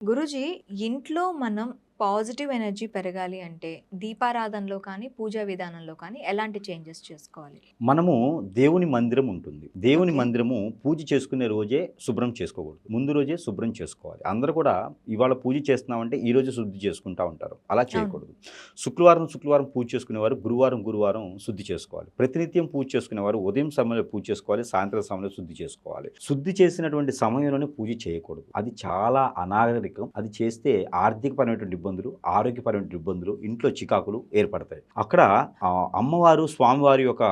గురూజీ, ఇంట్లో మనం positive energy పెరగాలి అంటే దీపారాధనలో కానీ, పూజా విధానంలో కానీ ఎలాంటి చేంజెస్ చేసుకోవాలి? మనము దేవుని మందిరం ఉంటుంది. దేవుని ఓకే. మందిరము పూజ చేసుకునే రోజే శుభ్రం చేసుకోకూడదు. ముందు రోజే శుభ్రం చేసుకోవాలి. అందరూ కూడా ఇవాళ పూజ చేస్తున్నామంటే ఈరోజు శుద్ధి చేసుకుంటా ఉంటారు. అలా అవును. చేయకూడదు. శుక్రవారం, శుక్రవారం పూజ చేసుకునేవారు గురువారం, గురువారం శుద్ధి చేసుకోవాలి. ప్రతినిత్యం పూజ చేసుకునేవారు ఉదయం సమయంలో పూజ చేసుకోవాలి. సాయంత్రం సమయంలో శుద్ధి చేసుకోవాలి. శుద్ధి చేసినటువంటి సమయంలోనే పూజ చేయకూడదు. అది చాలా అనాగరికం. అది చేస్తే ఆర్థికపరమైనటువంటి ఇబ్బందులు, ఆరోగ్యపరమైనటువంటి ఇబ్బందులు, ఇంట్లో చికాకులు ఏర్పడతాయి. అక్కడ అమ్మవారు, స్వామివారి యొక్క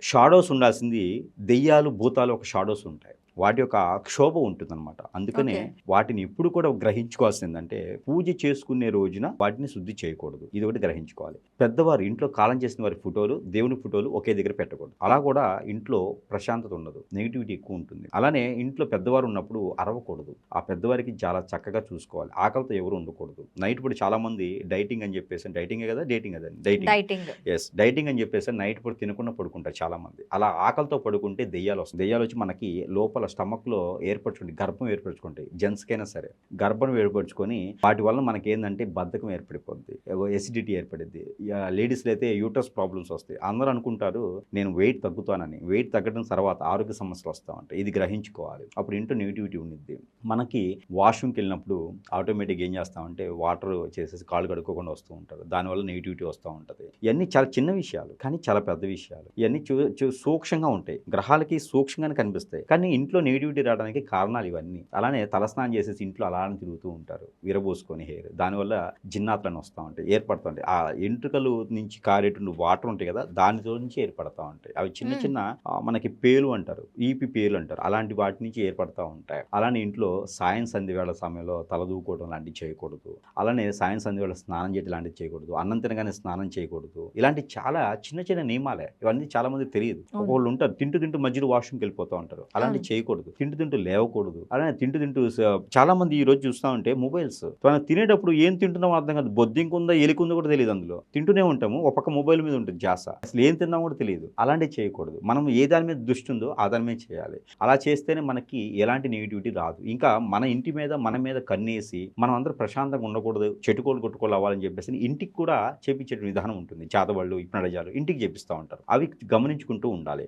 షాడోస్ ఉండాల్సింది దెయ్యాలు, భూతాలు ఒక షాడోస్ ఉంటాయి. వాటి యొక్క క్షోభ ఉంటుందన్నమాట. అందుకనే ఓకే. వాటిని ఎప్పుడు కూడా గ్రహించుకోవాల్సిందంటే పూజ చేసుకునే రోజున వాటిని శుద్ధి చేయకూడదు. ఇది ఒకటి గ్రహించుకోవాలి. పెద్దవారు ఇంట్లో కాలం చేసిన వారి ఫోటోలు, దేవుని ఫోటోలు ఒకే దగ్గర పెట్టకూడదు. అలా కూడా ఇంట్లో ప్రశాంతత ఉండదు. నెగిటివిటీ ఎక్కువ ఉంటుంది. అలానే ఇంట్లో పెద్దవారు ఉన్నప్పుడు అరవకూడదు. ఆ పెద్దవారికి చాలా చక్కగా చూసుకోవాలి. ఆకలితో ఎవరు ఉండకూడదు. నైట్ పూట చాలా మంది డైటింగ్ అని చెప్పేసి డైటింగే కదా డేటింగ్ కదా డైటింగ్. డైటింగ్. డైటింగ్ అని చెప్పేసి నైట్ పూట తినకుండా పడుకుంటారు చాలామంది. అలా ఆకలితో పడుకుంటే దెయ్యాలు వస్తాయి. దెయ్యాలు వచ్చి మనకి లోపల స్టమక్‌లో గర్భం ఏర్పరచుకుంటాయి. జెంట్స్‌కైనా సరే. గర్భం ఏర్పరచుకొని వాటి వల్ల మనకేందంటే బద్ధకం ఏర్పడిపోద్ది. ఎసిడిటీ ఏర్పడిద్ది. లేడీస్‌లో అయితే యూటరస్ ప్రాబ్లమ్స్ వస్తాయి. అందరూ అనుకుంటారు నేను వెయిట్ తగ్గుతానని. వెయిట్ తగ్గడం తర్వాత ఆరోగ్య సమస్యలు వస్తా ఉంటాయి. ఇది గ్రహించుకోవాలి. అప్పుడు ఇంట్లో నెగటివిటీ ఉండిద్ది. మనకి వాష్‌రూమ్‌కి వెళ్ళినప్పుడు ఆటోమేటిక్‌గా ఏం చేస్తామంటే వాటర్ చేసేసి కాళ్ళు కడుక్కోకుండా వస్తూ ఉంటారు. దానివల్ల నెగటివిటీ వస్తూ ఉంటది. ఇయన్నీ చాలా చిన్న విషయాలు. కానీ చాలా పెద్ద విషయాలు. ఇయన్నీ సూక్ష్మంగా ఉంటాయి. గ్రహాలకి సూక్ష్మంగానే కనిపిస్తాయి. కానీ ఇంట్లో నెగటివిటీ రావడానికి కారణాలు ఇవన్నీ. అలానే తలస్నానం చేసేసి ఇంట్లో అలానే తిరుగుతూ ఉంటారు. విరబోసుకొని హెయిర్. దానివల్ల జిన్నాత్లని వస్తూ ఉంటాయి. ఏర్పడుతూ ఉంటాయి. ఆ ఎంట్రుకలు నుంచి కారేటువంటి వాటర్ ఉంటాయి కదా! దానితో నుంచి ఏర్పడతా ఉంటాయి. అవి చిన్న హ్మ్. చిన్న మనకి పేలు అంటారు. ఈపి పేలు అంటారు. అలాంటి వాటి నుంచి ఏర్పడతా ఉంటాయి. అలానే ఇంట్లో సాయం సంధ్య వేళ సమయంలో తల దూకోవడం లాంటివి చేయకూడదు. అలానే సాయం సంధ్య వేళ స్నానం చేయడం లాంటివి చేయకూడదు. అన్నం తినగానే స్నానం చేయకూడదు. ఇలాంటి చాలా చిన్న చిన్న నియమాలే. ఇవన్నీ చాలా మందికి తెలియదు. అవును. ఒకళ్ళు ఉంటారు తింటూ తింటూ మధ్యలో వాష్‌రూమ్‌కి వెళ్ళిపోతా ఉంటారు. అలాంటివి అవును. చేయకూడదు. తింటూ తింటూ లేవకూడదు. అలానే తింటూ తింటూ చాలా మంది ఈరోజు చూస్తా ఉంటే మొబైల్స్. మనం తినేటప్పుడు ఏం తింటున్నామో అర్థం కాదు. బొద్దింకుందా, ఎలికుందో కూడా తెలీదు అందులో. తింటూనే ఉంటాము. ఒక పక్క మొబైల్ మీద ఉంటుంది ధ్యాస. అసలు ఏం తిన్నామో కూడా తెలీదు. అలాంటివి చేయకూడదు. మనం ఏ దాని మీద దృష్టి ఉందో ఆ దాని మీద చేయాలి. అలా చేస్తేనే మనకి ఎలాంటి నెగటివిటీ రాదు. ఇంకా మన ఇంటి మీద మన మీద కన్నేసి మనం అందరూ ప్రశాంతంగా ఉండకూడదు. చెట్టుకోలు కొట్టుకోలు అవ్వాలని చెప్పేసి ఇంటికి కూడా చేపించే విధానం ఉంటుంది. చేతబడులు, ఇప్పినడజాలు ఇంటికి చేపిస్తా ఉంటారు. అవి గమనించుకుంటూ ఉండాలి.